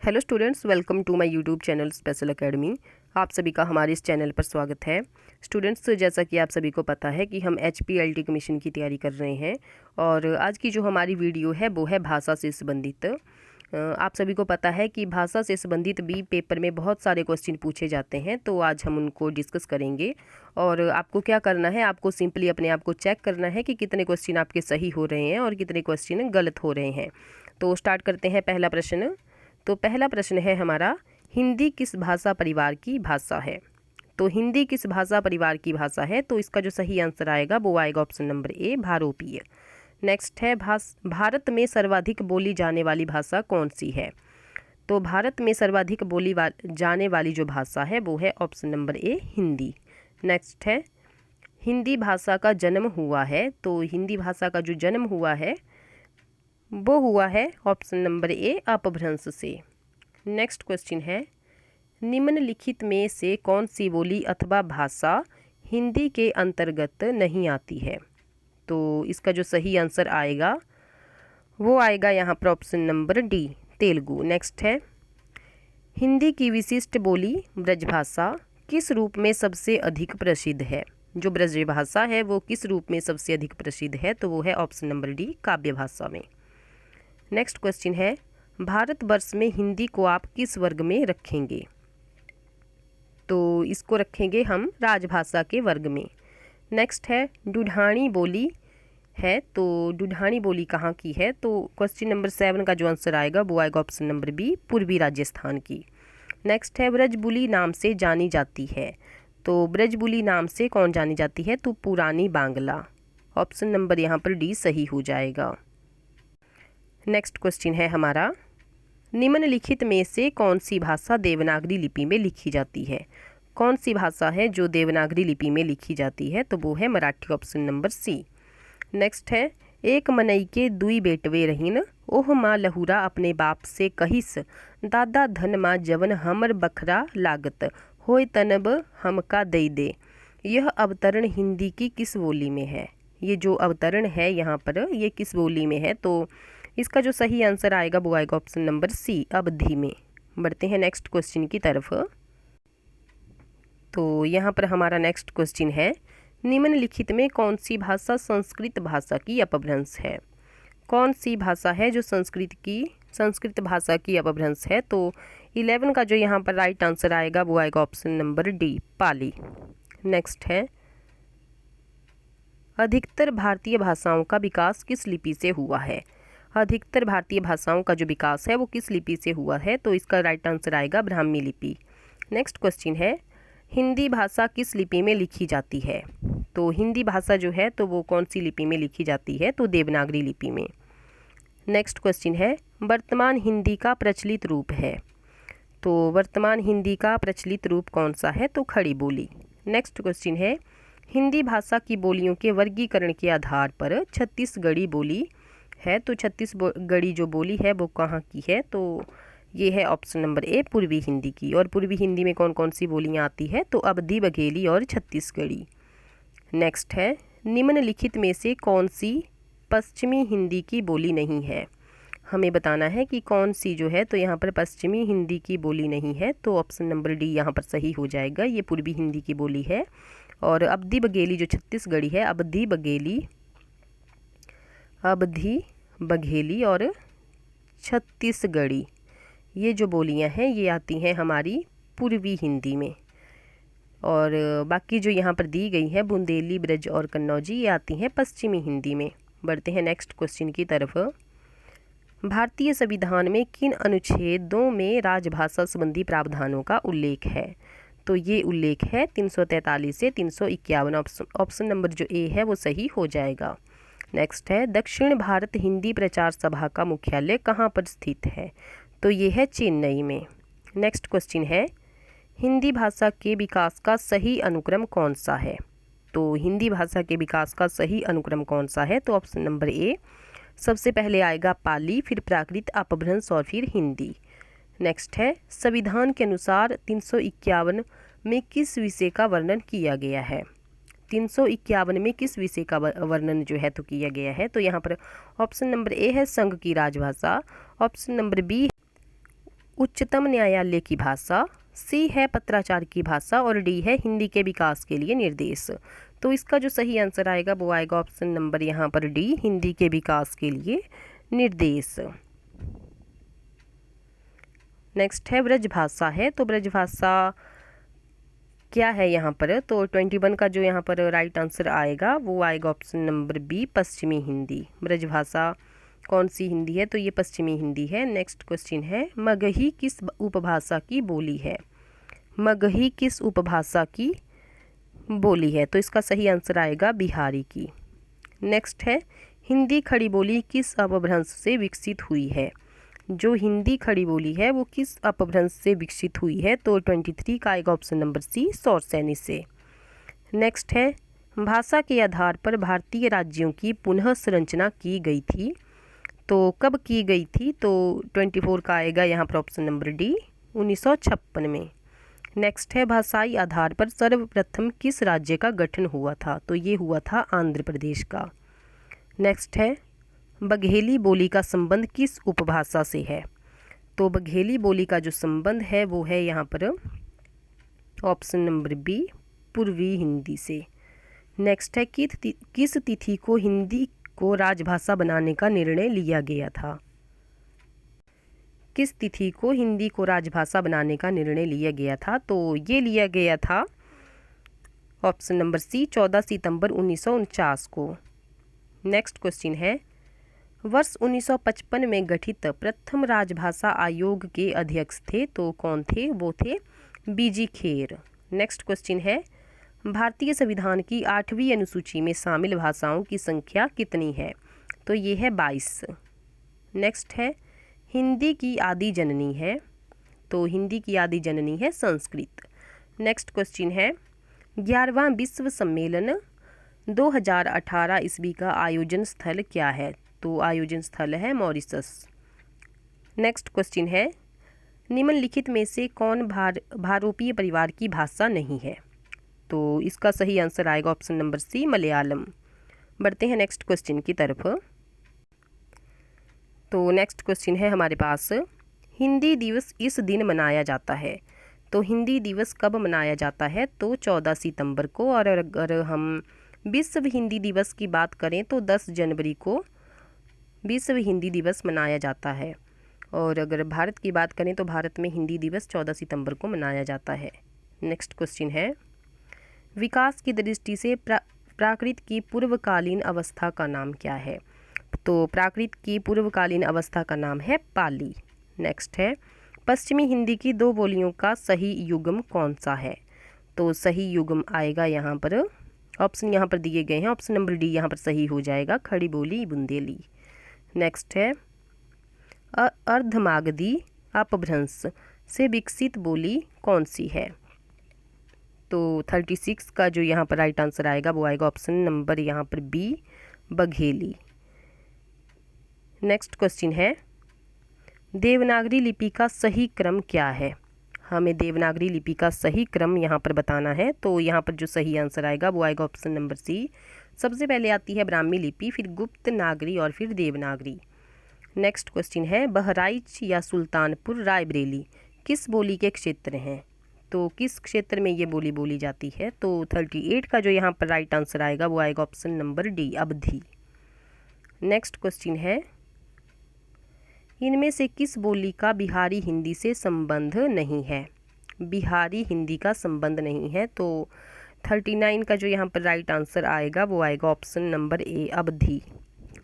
Hello students, welcome to my YouTube channel special academy. आप सभी का हमारे इस चैनल पर स्वागत है। स्टूडेंट्स, जैसा कि आप सभी को पता है कि हम HPLT कमीशन की तैयारी कर रहे हैं और आज की जो हमारी वीडियो है वो है भाषा से संबंधित। आप सभी को पता है कि भाषा से संबंधित भी पेपर में बहुत सारे क्वेश्चन पूछे जाते हैं, तो आज हम उनको डिस्कस करेंगे। और आपको क्या करना है, आपको सिंपली अपने आप को चेक करना है कि कितने क्वेश्चन आपके सही हो रहे हैं और कितने क्वेश्चन गलत हो रहे हैं। तो स्टार्ट करते हैं। पहला प्रश्न। तो पहला प्रश्न है हमारा, हिंदी किस भाषा परिवार की भाषा है। तो हिंदी किस भाषा परिवार की भाषा है, तो इसका जो सही आंसर आएगा वो आएगा ऑप्शन नंबर ए, भारोपीय। नेक्स्ट है, भारत में सर्वाधिक बोली जाने वाली भाषा कौन सी है। तो भारत में सर्वाधिक जाने वाली जो भाषा है वो है option number A, Hindi. Next है, हिंदी भाषा का जन्म हुआ है। तो हिंदी भाषा का जो जन्म हुआ है वो हुआ है ऑप्शन नंबर ए, अपभ्रंश से। नेक्स्ट क्वेश्चन है, निम्नलिखित में से कौन सी बोली अथवा भाषा हिंदी के अंतर्गत नहीं आती है। तो इसका जो सही आंसर आएगा वो आएगा यहाँ पर option number D, Telugu. Next है, हिंदी की विशिष्ट बोली ब्रजभाषा किस रूप में सबसे अधिक प्रसिद्ध है। जो ब्रजभाषा है वो किस रूप में सबसे अधिक प्रसिद्ध है, तो वो है ऑप्शन नंबर डी, काव्य भाषा में। नेक्स्ट क्वेश्चन है, भारतवर्ष में हिंदी को आप किस वर्ग में रखेंगे। तो इसको रखेंगे हम राजभाषा के वर्ग में। नेक्स्ट है, ढूढ़ानी बोली है। तो ढूढ़ानी बोली कहाँ की है। तो क्वेश्चन नंबर 7 का जो आंसर आएगा वो आएगा ऑप्शन नंबर बी, पूर्वी राजस्थान की। नेक्स्ट है, ब्रजबुली नाम से जानी जाती है। तो ब्रजबुली नाम से कौन जानी जाती है, तो पुरानी बांग्ला। ऑप्शन नंबर यहाँ पर डी सही हो जाएगा। नेक्स्ट क्वेश्चन है हमारा, निम्नलिखित में से कौन सी भाषा देवनागरी लिपि में लिखी जाती है। कौन सी भाषा है जो देवनागरी लिपि में लिखी जाती है, तो वो है Marathi, option number C. Next है, एक मनई के दुई बेटवे रहीन, ओह माँ लहुरा अपने बाप से कहिस, दादा धन माँ जवन हमर बखरा लागत, होय तनब हमका दई दे। यह अवतरण हिंदी की किस बोली में है। ये जो अवतरण है यहाँ पर ये किस बोली में है, तो इसका जो सही आंसर आएगा वो आएगा ऑप्शन नंबर सी, अवधि में। बढ़ते हैं नेक्स्ट क्वेश्चन की तरफ। तो यहाँ पर हमारा नेक्स्ट क्वेश्चन है, निम्नलिखित में कौन सी भाषा संस्कृत भाषा की अपभ्रंश है। कौन सी भाषा है जो संस्कृत भाषा की अपभ्रंश है। तो 11 का जो यहाँ पर राइट आंसर आएगा वो आएगा ऑप्शन नंबर डी, पाली। नेक्स्ट है, अधिकतर भारतीय भाषाओं का विकास किस लिपि से हुआ है। अधिकतर भारतीय भाषाओं का जो विकास है वो किस लिपि से हुआ है, तो इसका राइट आंसर आएगा ब्राह्मी लिपि। नेक्स्ट क्वेश्चन है, हिंदी भाषा किस लिपि में लिखी जाती है। तो हिंदी भाषा जो है तो वो कौन सी लिपि में लिखी जाती है, तो देवनागरी लिपि में। नेक्स्ट क्वेश्चन है, वर्तमान हिंदी का प्रचलित रूप है। तो वर्तमान हिंदी का प्रचलित रूप कौन सा है, तो खड़ी बोली। नेक्स्ट क्वेश्चन है, हिंदी भाषा की बोलियों के वर्गीकरण के आधार पर छत्तीसगढ़ी बोली है। तो छत्तीसगढ़ी जो बोली है वो कहाँ की है, तो ये है ऑप्शन नंबर ए, पूर्वी हिंदी की। और पूर्वी हिंदी में कौन कौन सी बोलियाँ आती है, तो अवधी, बघेली और छत्तीसगढ़ी। नेक्स्ट है, निम्नलिखित में से कौन सी पश्चिमी हिंदी की बोली नहीं है। हमें बताना है कि कौन सी जो है, तो यहाँ पर पश्चिमी हिंदी की बोली नहीं है, तो ऑप्शन नंबर डी यहाँ पर सही हो जाएगा। ये पूर्वी हिंदी की बोली है। और अवधी बघेली जो छत्तीसगढ़ी है, अवधी बघेली और छत्तीसगढ़ी, ये जो बोलियां हैं ये आती हैं हमारी पूर्वी हिंदी में। और बाकी जो यहाँ पर दी गई हैं बुंदेली, ब्रज और कन्नौजी, ये आती हैं पश्चिमी हिंदी में। बढ़ते हैं नेक्स्ट क्वेश्चन की तरफ। भारतीय संविधान में किन अनुच्छेदों में राजभाषा संबंधी प्रावधानों का उल्लेख है। तो ये उल्लेख है 343 से 351। ऑप्शन नंबर जो ए है वो सही हो जाएगा। नेक्स्ट है, दक्षिण भारत हिंदी प्रचार सभा का मुख्यालय कहाँ पर स्थित है। तो ये है चेन्नई में। नेक्स्ट क्वेश्चन है, हिंदी भाषा के विकास का सही अनुक्रम कौन सा है। तो हिंदी भाषा के विकास का सही अनुक्रम कौन सा है, तो ऑप्शन नंबर ए, सबसे पहले आएगा पाली, फिर प्राकृत, अपभ्रंश और फिर हिंदी। नेक्स्ट है, संविधान के अनुसार 351 में किस विषय का वर्णन किया गया है। 351 में किस विषय का वर्णन जो है तो किया गया है, तो यहाँ पर ऑप्शन नंबर ए है संघ की राजभाषा, ऑप्शन नंबर बी उच्चतम न्यायालय की भाषा, सी है पत्राचार की भाषा और डी है हिंदी के विकास के लिए निर्देश। तो इसका जो सही आंसर आएगा वो आएगा ऑप्शन नंबर यहाँ पर डी, हिंदी के विकास के लिए निर्देश। नेक्स्ट है ब्रजभाषा है, तो ब्रजभाषा क्या है यहाँ पर, तो 21 का जो यहाँ पर राइट आंसर आएगा वो आएगा ऑप्शन नंबर बी, पश्चिमी हिंदी। ब्रजभाषा कौन सी हिंदी है, तो ये पश्चिमी हिंदी है। नेक्स्ट क्वेश्चन है, मगही किस उपभाषा की बोली है? मगही किस उपभाषा की बोली है, तो इसका सही आंसर आएगा बिहारी की। नेक्स्ट है, हिंदी खड़ी बोली किस अपभ्रंश से विकसित हुई है? जो हिंदी खड़ी बोली है वो किस अपभ्रंश से विकसित हुई है, तो 23 का आएगा ऑप्शन नंबर सी, सौरसैनी से। नेक्स्ट है, भाषा के आधार पर भारतीय राज्यों की पुनः संरचना की गई थी, तो कब की गई थी, तो 24 का आएगा यहाँ पर ऑप्शन नंबर डी, 1956 में। नेक्स्ट है, भाषाई आधार पर सर्वप्रथम किस राज्य का गठन हुआ था, तो ये हुआ था आंध्र प्रदेश का। नेक्स्ट है, बघेली बोली का संबंध किस उपभाषा से है, तो बघेली बोली का जो संबंध है वो है यहाँ पर ऑप्शन नंबर बी, पूर्वी हिंदी से। नेक्स्ट है, किस तिथि को हिंदी को राजभाषा बनाने का निर्णय लिया गया था? किस तिथि को हिंदी को राजभाषा बनाने का निर्णय लिया गया था, तो ये लिया गया था ऑप्शन नंबर सी, 14 सितंबर 1949 को। नेक्स्ट क्वेश्चन है, वर्ष 1955 में गठित प्रथम राजभाषा आयोग के अध्यक्ष थे, तो कौन थे, वो थे बीजी खेर। नेक्स्ट क्वेश्चन है, भारतीय संविधान की 8वीं अनुसूची में शामिल भाषाओं की संख्या कितनी है, तो ये है 22। नेक्स्ट है, हिंदी की आदि जननी है, तो हिंदी की आदि जननी है संस्कृत। नेक्स्ट क्वेश्चन है, 11वां विश्व सम्मेलन 2018 ईस्वी का आयोजन स्थल क्या है, तो आयोजन स्थल है मॉरिशस। नेक्स्ट क्वेश्चन है, निम्नलिखित में से कौन भारोपीय परिवार की भाषा नहीं है, तो इसका सही आंसर आएगा ऑप्शन नंबर सी, मलयालम। बढ़ते हैं नेक्स्ट क्वेश्चन की तरफ। तो नेक्स्ट क्वेश्चन है हमारे पास, हिंदी दिवस इस दिन मनाया जाता है, तो हिंदी दिवस कब मनाया जाता है, तो 14 सितंबर को। और अगर हम विश्व हिंदी दिवस की बात करें तो 10 जनवरी को विश्व हिंदी दिवस मनाया जाता है। और अगर भारत की बात करें तो भारत में हिंदी दिवस 14 सितंबर को मनाया जाता है। नेक्स्ट क्वेश्चन है, विकास की दृष्टि से प्राकृत की पूर्वकालीन अवस्था का नाम क्या है, तो प्राकृत की पूर्वकालीन अवस्था का नाम है पाली। नेक्स्ट है, पश्चिमी हिंदी की 2 बोलियों का सही युग्म कौन सा है, तो सही युग्म आएगा यहाँ पर, ऑप्शन यहाँ पर दिए गए हैं, ऑप्शन नंबर डी यहाँ पर सही हो जाएगा, खड़ी बोली बुंदेली। नेक्स्ट है, अर्धमागधी अपभ्रंश से विकसित बोली कौन सी है, तो 36 का जो यहाँ पर राइट आंसर आएगा वो आएगा ऑप्शन नंबर यहाँ पर बी, बघेली। नेक्स्ट क्वेश्चन है, देवनागरी लिपि का सही क्रम क्या है, हमें देवनागरी लिपि का सही क्रम यहाँ पर बताना है, तो यहाँ पर जो सही आंसर आएगा वो आएगा ऑप्शन नंबर सी, सबसे पहले आती है ब्राह्मी लिपि, फिर गुप्त नागरी और फिर देवनागरी। नेक्स्ट क्वेश्चन है, बहराइच या सुल्तानपुर रायबरेली किस बोली के क्षेत्र हैं, तो किस क्षेत्र में ये बोली बोली जाती है, तो 38 का जो यहाँ पर राइट आंसर आएगा वो आएगा ऑप्शन नंबर डी, अवधी। नेक्स्ट क्वेश्चन है, इनमें से किस बोली का बिहारी हिंदी से संबंध नहीं है, बिहारी हिंदी का संबंध नहीं है, तो 39 का जो यहाँ पर राइट आंसर आएगा वो आएगा option number A, Awadhi.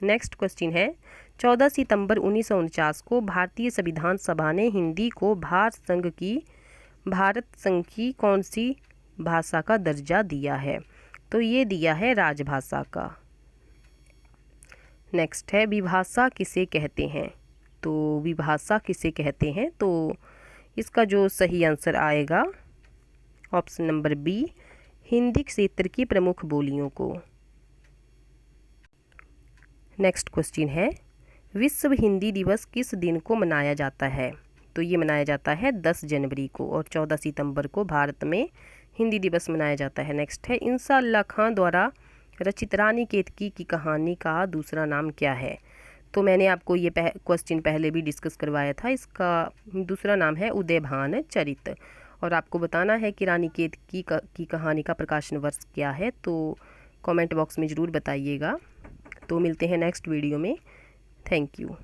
Next question है, 14 सितंबर 1949 को भारतीय संविधान सभा ने हिंदी को भारत संघ की कौन सी भाषा का दर्जा दिया है, तो ये दिया है राजभाषा का। नेक्स्ट है, विभाषा किसे कहते हैं, तो विभाषा किसे कहते हैं, तो इसका जो सही आंसर आएगा ऑप्शन नंबर बी, हिंदी क्षेत्र की प्रमुख बोलियों को। नेक्स्ट क्वेश्चन है, विश्व हिंदी दिवस किस दिन को मनाया जाता है, तो ये मनाया जाता है 10 जनवरी को, और 14 सितंबर को भारत में हिंदी दिवस मनाया जाता है। नेक्स्ट है, इंसा अल्लाह खां द्वारा रचित रानी केतकी की कहानी का दूसरा नाम क्या है, तो मैंने आपको ये क्वेश्चन पहले भी डिस्कस करवाया था। इसका दूसरा नाम है उदयभान चरित, और आपको बताना है कि रानीखेत की कहानी का प्रकाशन वर्ष क्या है। तो कमेंट बॉक्स में ज़रूर बताइएगा। तो मिलते हैं नेक्स्ट वीडियो में। Thank you.